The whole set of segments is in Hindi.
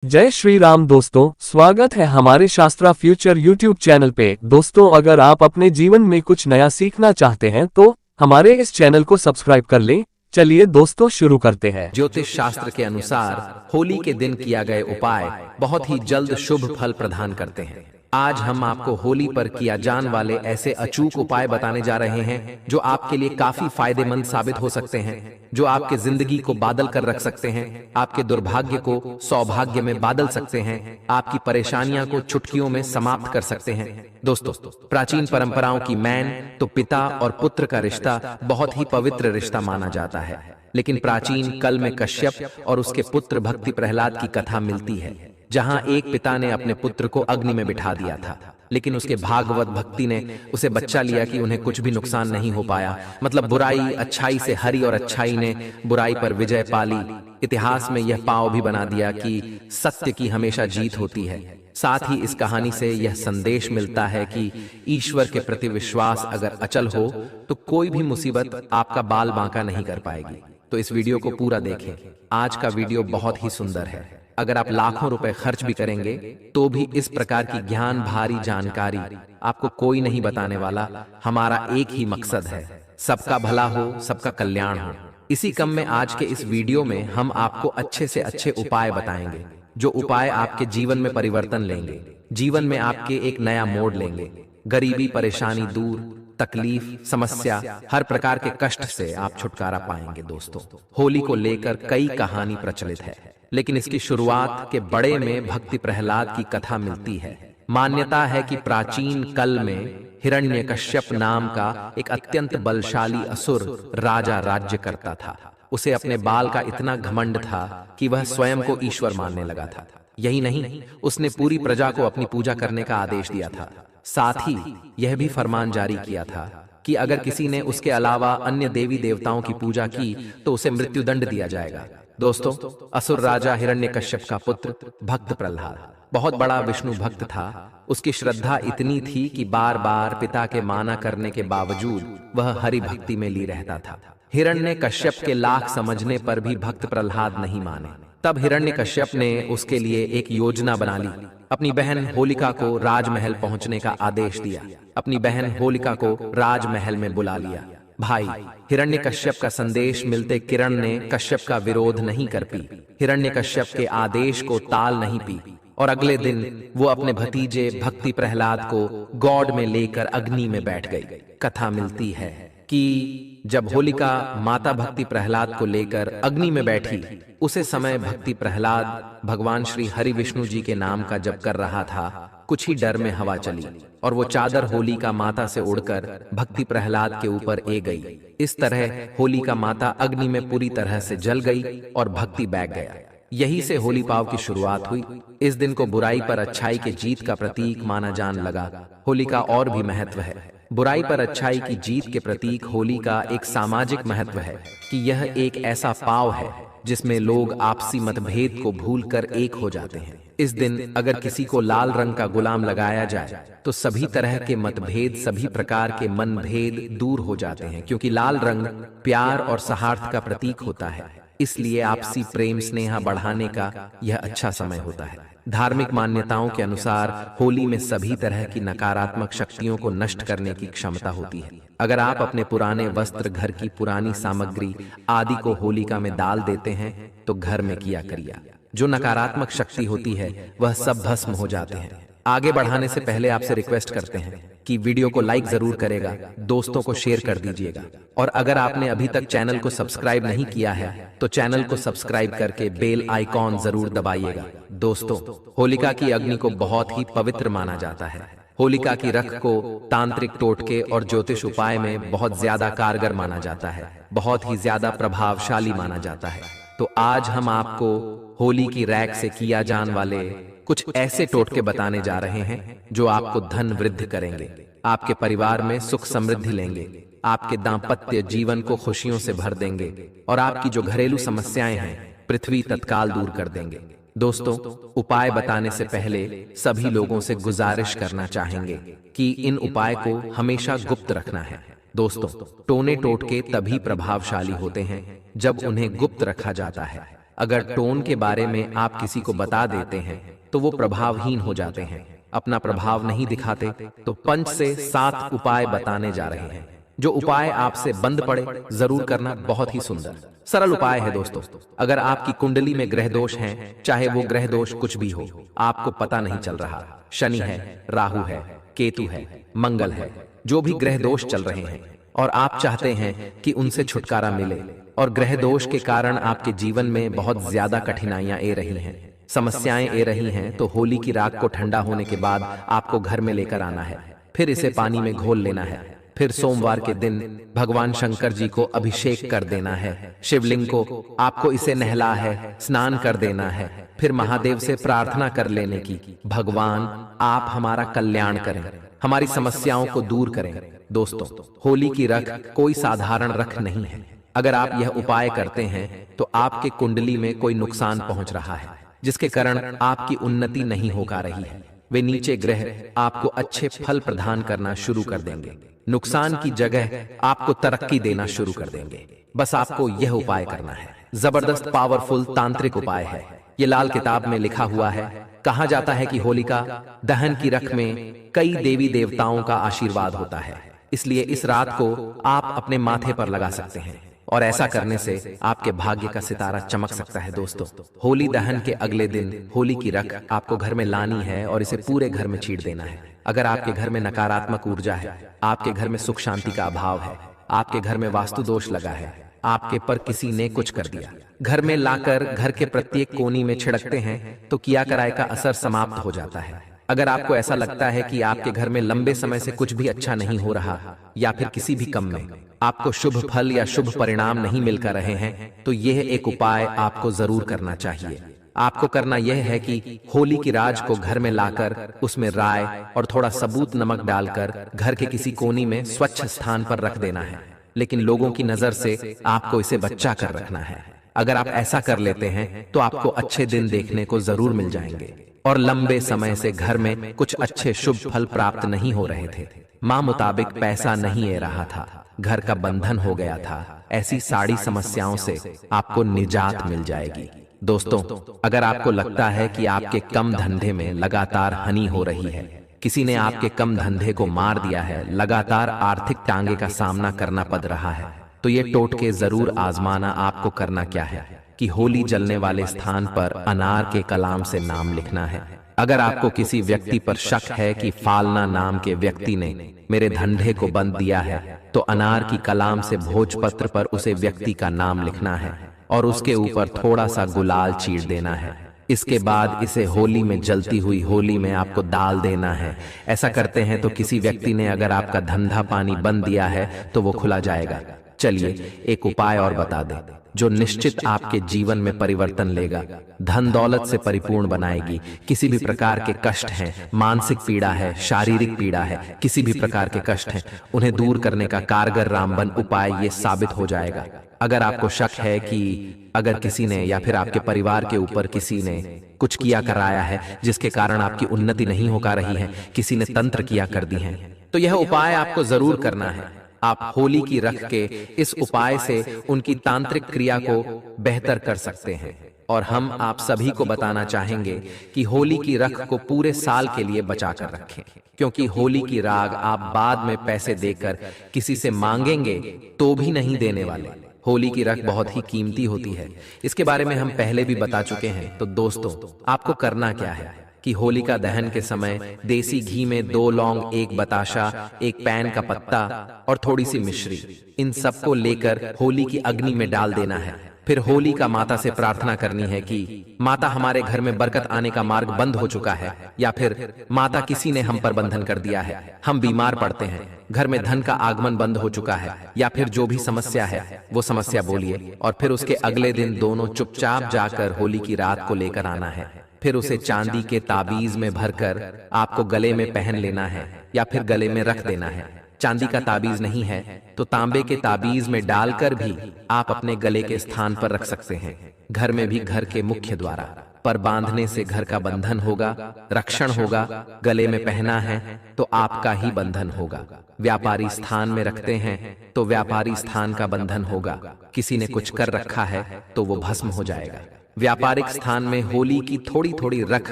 जय श्री राम दोस्तों, स्वागत है हमारे शास्त्रा फ्यूचर यूट्यूब चैनल पे। दोस्तों, अगर आप अपने जीवन में कुछ नया सीखना चाहते हैं तो हमारे इस चैनल को सब्सक्राइब कर लें। चलिए दोस्तों, शुरू करते हैं। ज्योतिष शास्त्र के अनुसार होली के दिन किया गए उपाय बहुत ही जल्द शुभ फल प्रदान करते हैं। आज हम आपको होली पर किया जाने वाले ऐसे अचूक उपाय बताने जा रहे हैं जो आपके लिए काफी फायदेमंद साबित हो सकते हैं, जो आपके जिंदगी को बादल कर रख सकते हैं, आपके दुर्भाग्य को सौभाग्य में बादल सकते हैं, आपकी परेशानियां को चुटकियों में समाप्त कर सकते हैं। दोस्तों, प्राचीन परंपराओं की मैन तो पिता और पुत्र का रिश्ता बहुत ही पवित्र रिश्ता माना जाता है, लेकिन प्राचीन कल में कश्यप और उसके पुत्र भक्ति प्रहलाद की कथा मिलती है, जहां एक पिता ने अपने पुत्र को अग्नि में बिठा दिया था, लेकिन उसके भागवत भक्ति ने उसे बच्चा लिया कि उन्हें कुछ भी नुकसान नहीं हो पाया। मतलब बुराई अच्छाई से हरी और अच्छाई ने बुराई पर विजय पाली। इतिहास में यह पांव भी बना दिया कि सत्य की हमेशा जीत होती है। साथ ही इस कहानी से यह संदेश मिलता है कि ईश्वर के प्रति विश्वास अगर अचल हो तो कोई भी मुसीबत आपका बाल बांका नहीं कर पाएगी। तो इस वीडियो को पूरा देखें। आज का वीडियो बहुत ही सुंदर है। अगर आप लाखों रुपए खर्च भी करेंगे तो भी इस प्रकार की ज्ञान भारी जानकारी आपको कोई नहीं बताने वाला। हमारा एक ही मकसद है, सबका भला हो, सबका कल्याण हो। इसी क्रम में आज के इस वीडियो में हम आपको अच्छे से अच्छे उपाय बताएंगे, जो उपाय आपके जीवन में परिवर्तन लेंगे, जीवन में आपके एक नया मोड़ लेंगे। गरीबी, परेशानी दूर, तकलीफ, समस्या, हर प्रकार के कष्ट से आप छुटकारा पाएंगे। दोस्तों, होली को लेकर कई कहानी प्रचलित है, लेकिन इसकी शुरुआत के बड़े में भक्ति प्रहलाद की कथा मिलती है। मान्यता है कि प्राचीन कल में हिरण्यकश्यप नाम का एक अत्यंत बलशाली असुर राजा राज्य करता था। उसे अपने बाल का इतना घमंड था कि वह स्वयं को ईश्वर मानने लगा था। यही नहीं, उसने पूरी प्रजा को अपनी पूजा करने का आदेश दिया था। साथ ही यह भी फरमान जारी किया था कि अगर किसी ने उसके अलावा अन्य देवी देवताओं की पूजा की तो उसे मृत्युदंड दिया जाएगा। दोस्तों, असुर राजा हिरण्यकश्यप का पुत्र भक्त प्रहलाद बहुत बड़ा विष्णु भक्त था। उसकी श्रद्धा इतनी थी कि बार बार पिता के माना करने के बावजूद वह हरि भक्ति में ली रहता था। हिरण्यकश्यप के लाख समझने पर भी भक्त प्रहलाद नहीं माने। तब हिरण्यकश्यप ने उसके लिए एक योजना बना ली। अपनी बहन होलिका को राजमहल पहुंचने का आदेश दिया। अपनी बहन होलिका को राजमहल में बुला लिया। भाई, हिरण्यकश्यप का संदेश मिलते किरण ने कश्यप का विरोध नहीं कर पी, हिरण्यकश्यप के आदेश को टाल नहीं पी, और अगले दिन वो अपने भतीजे भक्ति प्रहलाद को गौड़ में लेकर अग्नि में बैठ गई। कथा मिलती है कि जब होलिका माता भक्ति प्रहलाद को लेकर अग्नि में बैठी, उसे समय भक्ति प्रहलाद भगवान श्री हरि विष्णु जी के नाम का जप कर रहा था। कुछ ही डर में हवा चली और वो चादर होलिका माता से उड़कर भक्ति प्रहलाद के ऊपर ए गई। इस तरह होलिका माता अग्नि में पूरी तरह से जल गई और भक्ति बैठ गया। यही से होली पाव की शुरुआत हुई। इस दिन को बुराई पर अच्छाई के जीत का प्रतीक माना जाने लगा। होली का और भी महत्व है। बुराई पर अच्छाई की जीत के प्रतीक होली का एक सामाजिक महत्व है कि यह एक ऐसा पाव है जिसमें लोग आपसी मतभेद को भूलकर एक हो जाते हैं। इस दिन अगर किसी को लाल रंग का गुलाम लगाया जाए तो सभी तरह के मतभेद, सभी प्रकार के मनभेद दूर हो जाते हैं, क्योंकि लाल रंग प्यार और सौहार्द का प्रतीक होता है। इसलिए आपसी प्रेम स्नेह बढ़ाने का यह अच्छा समय होता है। धार्मिक मान्यताओं के अनुसार होली में सभी तरह की नकारात्मक शक्तियों को नष्ट करने की क्षमता होती है। अगर आप अपने पुराने वस्त्र, घर की पुरानी सामग्री आदि को होलिका में डाल देते हैं तो घर में किया करिया जो नकारात्मक शक्ति होती है वह सब भस्म हो जाते हैं। आगे बढ़ाने से पहले आपसे रिक्वेस्ट करते हैं कि वीडियो को लाइक जरूर करेगा, दोस्तों को शेयर कर दीजिएगा, और अगर आपने अभी तक चैनल को सब्सक्राइब नहीं किया है तो चैनल को सब्सक्राइब करके बेल आइकॉन जरूर दबाइएगा। दोस्तों, होलिका की अग्नि को बहुत ही पवित्र माना जाता है। होलिका की रख को तांत्रिक टोटके और ज्योतिष उपाय में बहुत ज्यादा कारगर माना जाता है, बहुत ही ज्यादा प्रभावशाली माना जाता है। तो आज हम आपको होली की रैक से किया जाने वाले कुछ ऐसे टोटके बताने जा रहे हैं जो आपको धन वृद्धि करेंगे, आपके परिवार में सुख समृद्धि लेंगे, आपके दाम्पत्य जीवन को खुशियों से भर देंगे, और आपकी जो घरेलू समस्याएं हैं पृथ्वी तत्काल दूर कर देंगे। दोस्तों, उपाय बताने से पहले सभी लोगों से गुजारिश करना चाहेंगे कि इन उपाय को हमेशा गुप्त रखना है। दोस्तों, टोने टोटके तभी प्रभावशाली होते हैं जब उन्हें गुप्त रखा जाता है। अगर टोन के बारे में आप किसी को बता देते हैं तो वो प्रभावहीन हो जाते हैं, अपना प्रभाव नहीं दिखाते। तो 5 से 7 उपाय बताने जा रहे हैं। जो उपाय आपसे बंद पड़े जरूर करना। बहुत ही सुंदर सरल उपाय है दोस्तों। अगर आपकी कुंडली में ग्रह दोष हैं, चाहे वो ग्रह दोष कुछ भी हो, आपको पता नहीं चल रहा, शनि है, राहु है, केतु है, मंगल है, जो भी ग्रह दोष चल रहे हैं और आप चाहते हैं कि उनसे छुटकारा मिले और ग्रह दोष के कारण आपके जीवन में बहुत ज्यादा कठिनाइयां ए रही हैं, समस्याएं ए रही हैं, तो होली की राख को ठंडा होने के बाद आपको घर में लेकर आना है। फिर इसे पानी में घोल लेना है। फिर सोमवार के दिन भगवान शंकर जी को अभिषेक कर देना है। शिवलिंग को आपको इसे नहला है, स्नान कर देना है। फिर महादेव से प्रार्थना कर लेने की, भगवान आप हमारा कल्याण करें, हमारी समस्याओं को दूर करें। दोस्तों, होली की रख कोई साधारण रख नहीं है। अगर आप यह उपाय करते हैं तो आपके कुंडली में कोई नुकसान पहुंच रहा है, जिसके कारण आपकी उन्नति नहीं हो पा रही है। वे नीचे ग्रह आपको अच्छे फल प्रदान करना शुरू कर देंगे, नुकसान की जगह आपको तरक्की देना शुरू कर देंगे। बस आपको यह उपाय करना है। जबरदस्त पावरफुल तांत्रिक उपाय है। ये लाल किताब में लिखा हुआ है। कहा जाता है कि होलिका दहन की रख में कई देवी देवताओं का आशीर्वाद होता है, इसलिए इस रात को आप अपने माथे पर लगा सकते हैं और ऐसा करने से आपके भाग्य का सितारा चमक सकता है। दोस्तों, होली दहन के अगले दिन होली की रख आपको घर में लानी है और इसे पूरे घर में छींट देना है। अगर आपके घर में नकारात्मक ऊर्जा है, आपके घर में सुख शांति का अभाव है, आपके घर में वास्तु दोष लगा है, आपके पर किसी ने कुछ कर दिया, घर में लाकर घर के प्रत्येक कोनी में छिड़कते हैं तो किया कराए का असर समाप्त हो जाता है। अगर आपको ऐसा लगता है कि आपके घर में लंबे समय से कुछ भी अच्छा नहीं हो रहा या फिर किसी भी काम में आपको शुभ फल या शुभ परिणाम नहीं मिलकर रहे हैं, तो यह एक उपाय आपको जरूर करना चाहिए। आपको करना यह है कि होली की राज को घर में लाकर उसमें राय और थोड़ा सबूत नमक डालकर घर के किसी कोनी में स्वच्छ स्थान पर रख देना है, लेकिन लोगों की नजर से आपको इसे बचा कर रखना है। अगर आप ऐसा कर लेते हैं तो आपको अच्छे दिन देखने को जरूर मिल जाएंगे और लंबे समय से घर में कुछ अच्छे शुभ फल प्राप्त नहीं हो रहे थे, माँ मुताबिक पैसा नहीं आ रहा था, घर का बंधन हो गया था, ऐसी सारी समस्याओं से आपको निजात मिल जाएगी। दोस्तों, अगर आपको लगता है कि आपके कम धंधे में लगातार हानि हो रही है, किसी ने आपके कम धंधे को मार दिया है, लगातार आर्थिक टांगे का सामना करना पड़ रहा है, तो ये टोटके जरूर आजमाना। आपको करना क्या है कि होली जलने वाले स्थान पर अनार के कलाम से नाम लिखना है। अगर आपको किसी व्यक्ति पर शक है कि फालना नाम के व्यक्ति ने मेरे धंधे को बंद दिया है, तो अनार की कलाम से भोजपत्र पर उसे व्यक्ति का नाम लिखना है और उसके ऊपर थोड़ा सा गुलाल चीर देना है। इसके बाद इसे होली में जलती हुई होली में आपको डाल देना है। ऐसा करते हैं तो किसी व्यक्ति ने अगर आपका धंधा पानी बंद दिया है तो वो खुला जाएगा। चलिए एक उपाय और बता दें जो निश्चित आपके जीवन में परिवर्तन लेगा, धन दौलत से परिपूर्ण बनाएगी। किसी भी प्रकार के कष्ट हैं, मानसिक पीड़ा है, शारीरिक पीड़ा है, किसी भी प्रकार के कष्ट हैं, उन्हें दूर करने का कारगर रामबन उपाय ये साबित हो जाएगा। अगर आपको शक है कि अगर किसी ने या फिर आपके परिवार के ऊपर किसी ने कुछ किया कराया है जिसके कारण आपकी उन्नति नहीं हो पा रही है, किसी ने तंत्र किया कर दी है, तो यह उपाय आपको जरूर करना है। आप होली की रख के इस उपाय से उनकी तांत्रिक क्रिया को बेहतर कर सकते हैं। और हम आप सभी को बताना चाहेंगे कि होली की रख को पूरे साल के लिए बचा कर रखें, क्योंकि होली की राग आप बाद में पैसे देकर किसी से मांगेंगे तो भी नहीं देने वाले। होली की रख बहुत ही कीमती होती है, इसके बारे में हम पहले भी बता चुके हैं। तो दोस्तों, आपको करना क्या है कि होलिका दहन के समय देसी घी में 2 लौंग, 1 बताशा, 1 पैन का पत्ता और थोड़ी सी मिश्री, इन सबको लेकर होली की अग्नि में डाल देना है। फिर होली का माता से प्रार्थना करनी है कि माता हमारे घर में बरकत आने का मार्ग बंद हो चुका है, या फिर माता किसी ने हम पर बंधन कर दिया है, हम बीमार पड़ते हैं, घर में धन का आगमन बंद हो चुका है, या फिर जो भी समस्या है वो समस्या बोलिए। और फिर उसके अगले दिन दोनों चुपचाप जाकर होली की रात को लेकर आना है। फिर उसे चांदी के ताबीज में भरकर आपको गले में पहन लेना है या फिर गले में रख देना है। चांदी का ताबीज नहीं है तो तांबे के ताबीज में डालकर भी आप अपने गले के स्थान पर रख सकते हैं। घर में भी घर के मुख्य द्वार पर बांधने से घर का बंधन होगा, रक्षण होगा। गले में पहना है तो आपका ही बंधन होगा। व्यापारी स्थान में रखते हैं तो व्यापारी स्थान का बंधन होगा। किसी ने कुछ कर रखा है तो वो भस्म हो जाएगा। व्यापारिक स्थान में होली की थोड़ी थोड़ी रख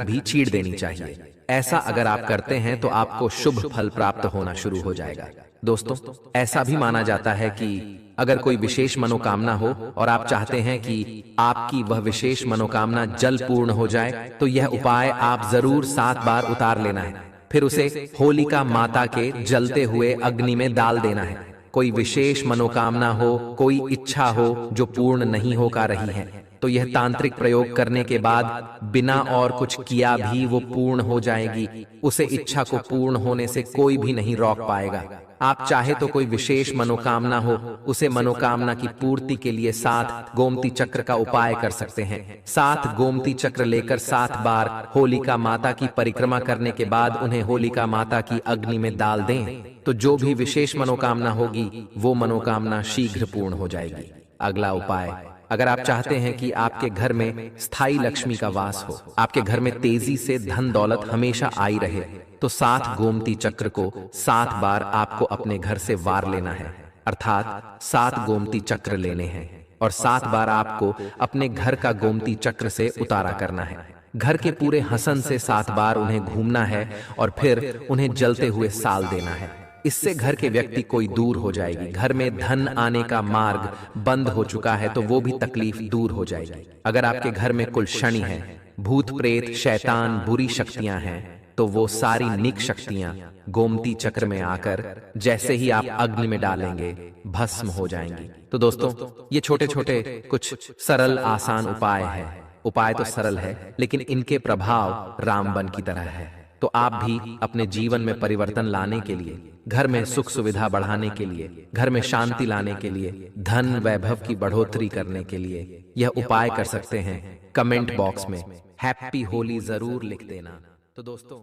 भी छीड़ देनी चाहिए। ऐसा अगर आप करते हैं तो आपको शुभ फल प्राप्त होना शुरू हो जाएगा। दोस्तों, ऐसा भी माना जाता है कि अगर कोई विशेष मनोकामना हो और आप चाहते हैं कि आपकी वह विशेष मनोकामना जल पूर्ण हो जाए, तो यह उपाय आप जरूर 7 बार उतार लेना है। फिर उसे होलिका माता के जलते हुए अग्नि में डाल देना है। कोई विशेष मनोकामना हो, कोई इच्छा हो जो पूर्ण नहीं हो पा रही है, तो यह तांत्रिक प्रयोग करने के बाद बिना और कुछ किया भी वो पूर्ण हो जाएगी। उसे इच्छा को पूर्ण होने से कोई भी नहीं रोक पाएगा। आप चाहे तो कोई विशेष मनोकामना हो, उसे मनोकामना की पूर्ति के लिए 7 गोमती चक्र का उपाय कर सकते हैं। 7 गोमती चक्र लेकर 7 बार होलिका माता की परिक्रमा करने के बाद उन्हें होलिका माता की अग्नि में डाल दें, तो जो भी विशेष मनोकामना होगी वो मनोकामना शीघ्र पूर्ण हो जाएगी। अगला उपाय, अगर आप चाहते हैं कि आपके घर में स्थायी लक्ष्मी का वास हो, आपके घर में तेजी से धन दौलत हमेशा आई रहे, तो 7 गोमती चक्र को 7 बार आपको अपने घर से वार लेना है। अर्थात 7 गोमती चक्र लेने हैं और 7 बार आपको अपने घर का गोमती चक्र से उतारा करना है। घर के पूरे हसन से 7 बार उन्हें घूमना है और फिर उन्हें जलते हुए साल देना है। इससे घर के व्यक्ति कोई दूर हो जाएगी। घर में धन आने का मार्ग बंद हो चुका है तो वो भी तकलीफ दूर हो जाएगी। अगर आपके घर में कुल शनि है, भूत प्रेत शैतान बुरी शक्तियां हैं, तो वो सारी निक शक्तियां गोमती चक्र में आकर जैसे ही आप अग्नि में डालेंगे भस्म हो जाएंगी। तो दोस्तों, ये छोटे छोटे कुछ सरल आसान उपाय है। उपाय तो सरल है, लेकिन इनके प्रभाव रामबन की तरह है। तो आप भी अपने जीवन में परिवर्तन लाने के लिए, घर में सुख सुविधा बढ़ाने के लिए, घर में शांति लाने के लिए, धन वैभव की बढ़ोतरी करने के लिए यह उपाय कर सकते हैं। कमेंट बॉक्स में हैप्पी होली जरूर लिख देना। तो दोस्तों,